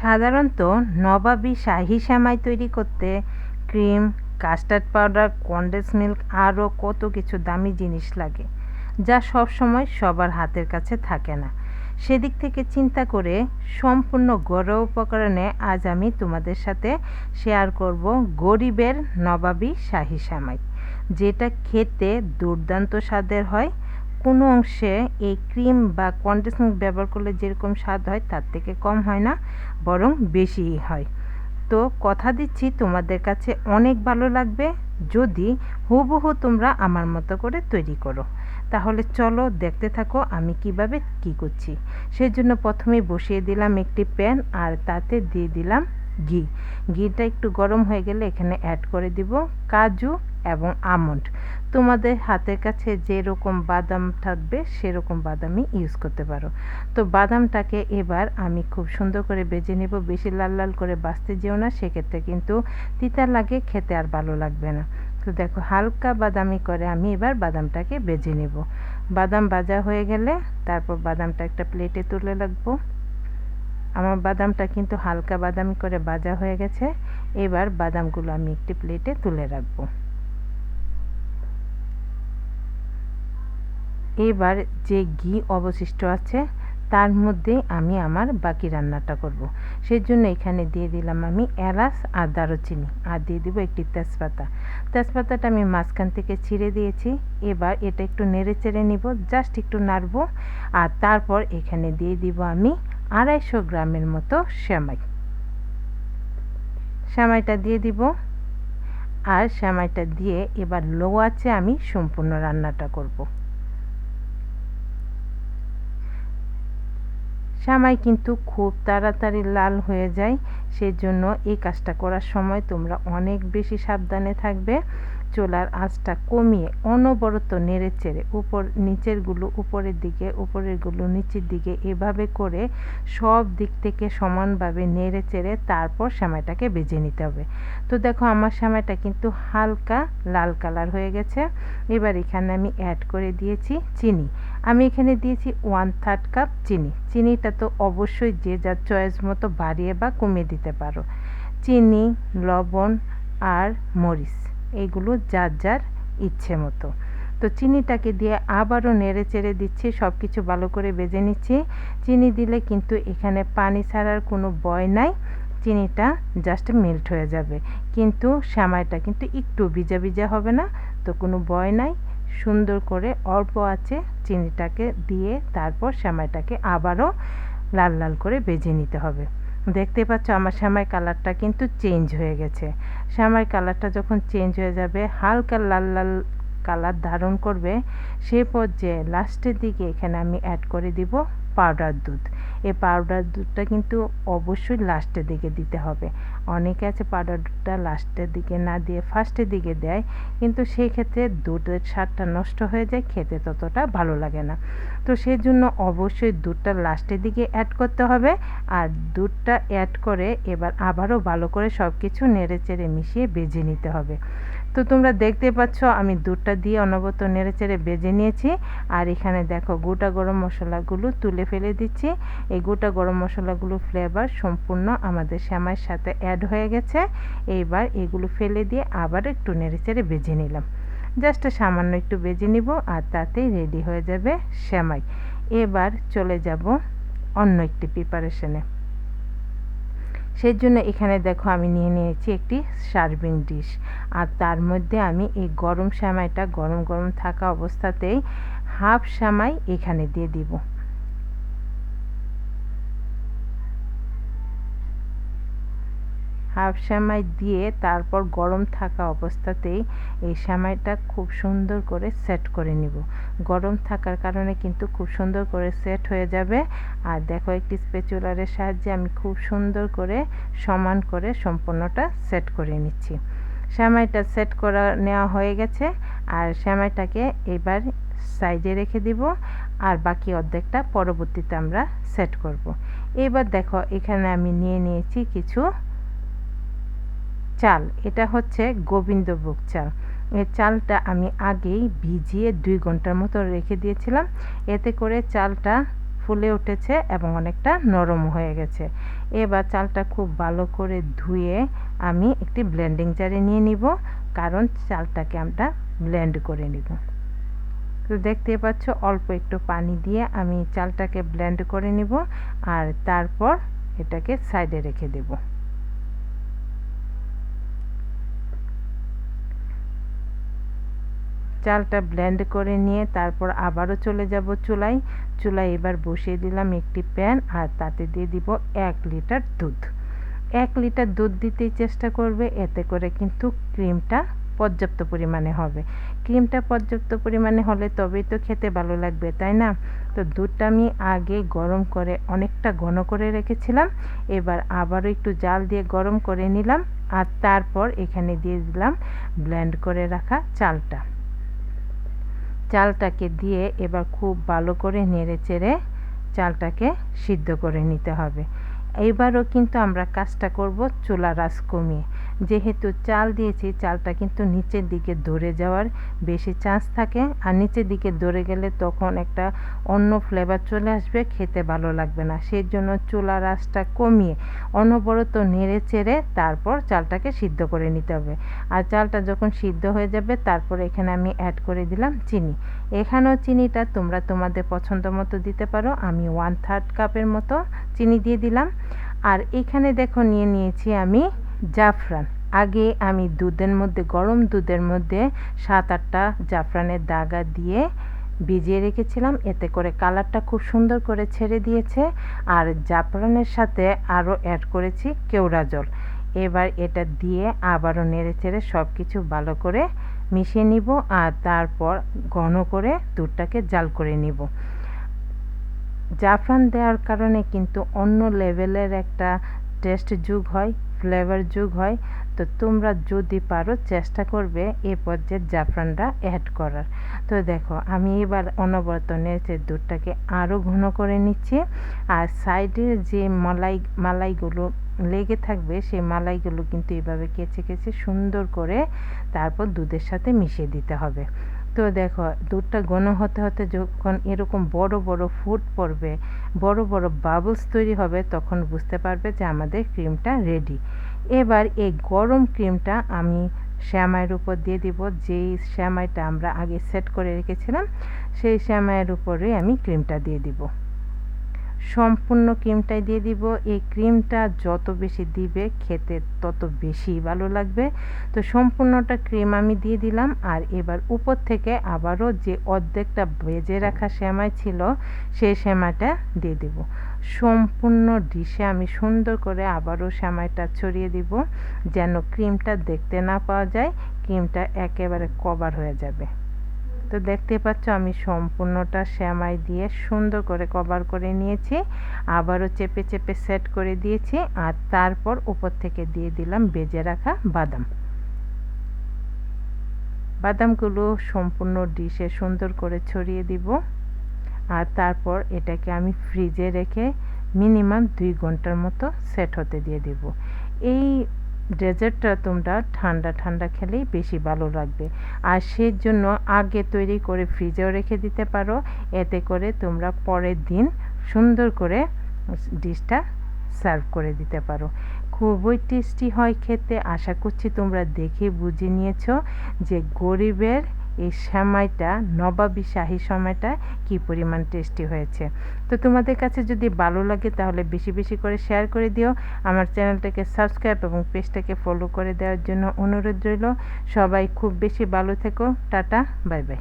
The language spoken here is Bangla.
সাধারণত নবাবী শাহী সেমাই তৈরি করতে cream, custard powder, condense milk আরও কত কিছু দামি জিনিস লাগে, যা সব সময় সবার হাতের কাছে থাকে না। সেদিক থেকে চিন্তা করে সম্পূর্ণ ঘরোয়া উপকরণে আজ আমি তোমাদের সাথে শেয়ার করব গরিবের নবাবী শাহী সেমাই, যেটা খেতে দুর্দান্ত স্বাদের হয়। কোনো অংশে এই ক্রিম বা কনডেন্স মিল্ক ব্যবহার করলে যেরকম স্বাদ হয় তার থেকে কম হয় না, বরং বেশিই হয়। তো কথা দিচ্ছি তোমাদের কাছে অনেক ভালো লাগবে যদি হুবহু তোমরা আমার মতো করে তৈরি করো। তাহলে চলো দেখতে থাকো আমি কিভাবে কি করছি। সেজন্য প্রথমেই বসিয়ে দিলাম একটি প্যান, আর তাতে দিয়ে দিলাম ঘি। ঘিটা একটু গরম হয়ে গেলে এখানে অ্যাড করে দিব কাজু এবং আমন্ড। তোমাদের হাতের কাছে যেরকম বাদাম থাকবে সেরকম বাদামই ইউজ করতে পারো। তো বাদামটাকে এবার আমি খুব সুন্দর করে ভেজে নেব। বেশি লাল লাল করে ভাজতে যেও না, সেক্ষেত্রে কিন্তু তিতা লাগে, খেতে আর ভালো লাগবে না। তো দেখো হালকা বাদামি করে আমি এবার বাদামটাকে ভেজে নেব। বাদাম ভাজা হয়ে গেলে তারপর বাদামটা একটা প্লেটে তুলে রাখবো। আমার বাদামটা কিন্তু হালকা বাদামি করে ভাজা হয়ে গেছে। এবার বাদামগুলো আমি একটি প্লেটে তুলে রাখবো। এবার যে ঘি অবশিষ্ট আছে তার মধ্যে আমি আমার বাকি রান্নাটা করব। সেজন্য এখানে দিয়ে দিলাম আমি এলাচ আর দারুচিনি, আর দিয়ে দিব একটি তেজপাতা। তেজপাতাটা আমি মাঝখান থেকে ছিঁড়ে দিয়েছি। এবার এটা একটু নেড়ে চেড়ে নিব, জাস্ট একটু নাড়ব। আর তারপর এখানে দিয়ে দিব আমি 250 গ্রামের মতো সেমাই। সেমাইটা দিয়ে দিব, আর সেমাইটা দিয়ে এবার লো আঁচে আমি সম্পূর্ণ রান্নাটা করব। সেমাই কিন্তু খুব তাড়াতাড়ি লাল হয়ে যায়, সেজন্য এই কাজটা করার সময় তোমরা অনেক বেশি সাবধানে থাকবে। চুলার আঁচটা কমিয়ে অনবরত নেড়ে চেড়ে নিচেরগুলো উপরের দিকে, উপরেরগুলো নিচের দিকে, এভাবে করে সব দিক থেকে সমানভাবে নেড়ে চেড়ে তারপর সেমাইটাকে ভেজে নিতে হবে। তো দেখো আমার সেমাইটা কিন্তু হালকা লাল কালার হয়ে গেছে। এবার এখানে আমি অ্যাড করে দিয়েছি চিনি। আমি এখানে দিয়েছি 1/3 কাপ চিনি। চিনিটা তো অবশ্যই যে যার চয়েস মতো বাড়িয়ে বা কমিয়ে দিতে পারো। চিনি, লবণ আর মরিচ এগুলো যার যার ইচ্ছে মতো। তো চিনিটাকে দিয়ে আবারও নেড়ে চেড়ে দিচ্ছি, সব কিছু ভালো করে ভেজে নিচ্ছি। চিনি দিলে কিন্তু এখানে পানি ছাড়ার কোনো ভয় নাই, চিনিটা জাস্ট মেল্ট হয়ে যাবে। কিন্তু সেমাইটা কিন্তু একটু ভিজা ভিজা হবে না, তো কোনো ভয় নাই। সুন্দর করে অল্প আঁচে চিনিটাকে দিয়ে তারপর সেমাইটাকে আবারও লাল লাল করে ভেজে নিতে হবে। দেখতে পাচ্ছ আমার সেমাই কালারটা কিন্তু চেঞ্জ হয়ে গেছে। সেমাই কালারটা যখন চেঞ্জ হয়ে যাবে, হালকা লাল লাল কালার ধারণ করবে, সে পর্যায়ে লাস্টের দিকে এখানে আমি অ্যাড করে দিব পাউডার দুধ। এই পাউডার দুধটা কিন্তু অবশ্যই লাস্টের দিকে দিতে হবে। অনেকে আছে পাউডার দুধটা লাস্টের দিকে না দিয়ে ফার্স্টের দিকে দেয়, কিন্তু সেই ক্ষেত্রে দুধের স্বাদটা নষ্ট হয়ে যায়, খেতে ততটা ভালো লাগে না। তো সেই জন্য অবশ্যই দুধটা লাস্টের দিকে অ্যাড করতে হবে। আর দুধটা অ্যাড করে এবার আবারও ভালো করে সব কিছু নেড়ে চেড়ে মিশিয়ে ভেজে নিতে হবে। তো তোমরা দেখতে পাচ্ছ আমি দুধটা দিয়ে অনবরত নেড়ে চেড়ে ভেজে নিয়েছি। আর এখানে দেখো গোটা গরম মশলাগুলো তুলে ফেলে দিচ্ছি। এই গোটা গরম মশলাগুলো ফ্লেভার সম্পূর্ণ আমাদের সেমাইয়ের সাথে অ্যাড হয়ে গেছে। এইবার এগুলো ফেলে দিয়ে আবার একটু নেড়ে চেড়ে ভেজে নিলাম। জাস্ট সামান্য একটু ভেজে নিব, আর তাতেই রেডি হয়ে যাবে সেমাই। এবার চলে যাব অন্য একটি প্রিপারেশনে। সেই জন্য এখানে দেখো আমি নিয়ে নিয়েছি একটি সার্ভিং ডিশ, আর তার মধ্যে আমি এই গরম সেমাইটা গরম গরম থাকা অবস্থাতেই হাফ সেমাই এখানে দিয়ে দিব। হাফ সেমাই দিয়ে তারপর গরম থাকা অবস্থাতেই এই সেমাইটা খুব সুন্দর করে সেট করে নিব। গরম থাকার কারণে কিন্তু খুব সুন্দর করে সেট হয়ে যাবে। আর দেখো একটি স্প্যাচুলারের সাহায্যে আমি খুব সুন্দর করে সমান করে সম্পূর্ণটা সেট করে নিচ্ছি। সেমাইটা সেট করা নেওয়া হয়ে গেছে, আর সেমাইটাকে এবার সাইডে রেখে দিব, আর বাকি অর্ধেকটা পরবর্তীতে আমরা সেট করব। এবার দেখো এখানে আমি নিয়ে নিয়েছি কিছু চাল। এটা হচ্ছে গোবিন্দভোগ চাল। এই চালটা আমি আগেই ভিজিয়ে 2 ঘন্টার মতো রেখে দিয়েছিলাম। এতে করে চালটা ফুলে উঠেছে এবং অনেকটা নরম হয়ে গেছে। এবার চালটা খুব ভালো করে ধুয়ে আমি একটি ব্লেন্ডিং জারে নিয়ে নিব, কারণ চালটাকে আমরা ব্লেন্ড করে নিব। তো দেখতে পাচ্ছ অল্প একটু পানি দিয়ে আমি চালটাকে ব্লেন্ড করে নিব, আর তারপর এটাকে সাইডে রেখে দেব। চালটা ব্লেন্ড করে নিয়ে তারপর আবারও চলে যাব চুলায়। এবার বসিয়ে দিলাম একটি প্যান, আর তাতে দিয়ে দিব 1 লিটার দুধ। 1 লিটার দুধ দিতেই চেষ্টা করবে, এতে করে কিন্তু ক্রিমটা পর্যাপ্ত পরিমাণে হবে। ক্রিমটা পর্যাপ্ত পরিমাণে হলে তবেই তো খেতে ভালো লাগবে, তাই না? তো দুধটা আমি আগে গরম করে অনেকটা ঘন করে রেখেছিলাম। এবার আবারও একটু জাল দিয়ে গরম করে নিলাম, আর তারপর এখানে দিয়ে দিলাম ব্লেন্ড করে রাখা চালটাকে দিয়ে এবার খুব ভালো করে নেড়েচেড়ে চালটাকে সিদ্ধ করে নিতে হবে। এইবারও কিন্তু আমরা কাজটা করব চুলার আঁচ কমিয়ে, যেহেতু চাল দিয়েছি চালটা কিন্তু নিচের দিকে ধরে যাওয়ার বেশি চান্স থাকে, আর নিচের দিকে ধরে গেলে তখন একটা অন্য ফ্লেভার চলে আসবে, খেতে ভালো লাগবে না। সেই জন্য চুলার আঁচটা কমিয়ে অনবরত নেড়ে চেড়ে তারপর চালটাকে সিদ্ধ করে নিতে হবে। আর চালটা যখন সিদ্ধ হয়ে যাবে তারপর এখানে আমি অ্যাড করে দিলাম চিনি। এখানেও চিনিটা তোমরা তোমাদের পছন্দ মতো দিতে পারো। আমি 1/3 কাপের মতো চিনি দিয়ে দিলাম। আর এখানে দেখো নিয়ে নিয়েছি আমি জাফরান। আগে আমি গরম দুধের মধ্যে 7-8টা জাফরানের দাগা দিয়ে ভিজিয়ে রেখেছিলাম, এতে করে কালারটা খুব সুন্দর করে ছেড়ে দিয়েছে। আর জাফরানের সাথে আরও অ্যাড করেছি কেওড়া জল। এবার এটা দিয়ে আবারও নেড়েচেড়ে সব কিছু ভালো করে মিশিয়ে নিব, আর তারপর ঘন করে দুধটাকে জাল করে নিব। জাফরান দেওয়ার কারণে কিন্তু অন্য লেভেলের একটা টেস্ট যোগ হয়, ফ্লেভার যোগ হয়। তো তোমরা যদি পারো চেষ্টা করবে এ পর্যায়ে জাফরানটা অ্যাড করার। তো দেখো আমি এবার অনবরত নেড়ে দুধটাকে আরও ঘন করে নিচ্ছি, আর সাইডের যে মালাইগুলো লেগে থাকবে সেই মালাইগুলো কিন্তু এভাবে কেচে সুন্দর করে তারপর দুধের সাথে মিশিয়ে দিতে হবে। তো দেখো দুধটা ঘন হতে হতে যখন এরকম বড় বড় ফুট পড়বে, বড় বড় বাবলস তৈরি হবে, তখন বুঝতে পারবে যে আমাদের ক্রিমটা রেডি। এবার এই গরম ক্রিমটা আমি সেমাইয়ের উপর দিয়ে দিব। যেই সেমাইটা আমরা আগে সেট করে রেখেছিলাম সেই সেমাইয়ের উপরে আমি ক্রিমটা দিয়ে দিব, সম্পূর্ণ ক্রিমটাই দিয়ে দিব। এই ক্রিমটা যত বেশি দিবে খেতে তত বেশি ভালো লাগবে। তো সম্পূর্ণটা ক্রিম আমি দিয়ে দিলাম, আর এবার উপর থেকে আবারও যে অর্ধেকটা ভেজে রাখা সেমাই ছিল সেই সেমাইটা দিয়ে দেব। সম্পূর্ণ ডিশে আমি সুন্দর করে আবারও সেমাইটা ছড়িয়ে দিব, যেন ক্রিমটা দেখতে না পাওয়া যায়, ক্রিমটা একেবারে কভার হয়ে যাবে। তো দেখতে পাচ্ছ আমি সম্পূর্ণটা সেমাই দিয়ে সুন্দর করে কভার করে নিয়েছি, আবারও চেপে সেট করে দিয়েছি, আর তারপর উপর থেকে দিয়ে দিলাম ভেজে রাখা বাদামগুলো সম্পূর্ণ ডিশে সুন্দর করে ছড়িয়ে দিব। আর তারপর এটাকে আমি ফ্রিজে রেখে মিনিমাম 2 ঘন্টার মতো সেট হতে দিয়ে দেব। এই ডেজার্টটা তোমরা ঠান্ডা খেলেই বেশি ভালো লাগবে, আর সেই জন্য আগে তৈরি করে ফ্রিজেও রেখে দিতে পারো, এতে করে তোমরা পরের দিন সুন্দর করে ডিশটা সার্ভ করে দিতে পারো। খুবই টেস্টি হয় খেতে। আশা করছি তোমরা দেখে বুঝে নিয়েছো যে গরিবের এই সেমাইটা, নবাবী শাহী সেমাইটা কী পরিমাণ টেস্টি হয়েছে। তো তোমাদের কাছে যদি ভালো লাগে তাহলে বেশি করে শেয়ার করে দিও। আমার চ্যানেলটাকে সাবস্ক্রাইব এবং পেজটাকে ফলো করে দেওয়ার জন্য অনুরোধ রইল। সবাই খুব বেশি ভালো থেকো। Tata, bye bye.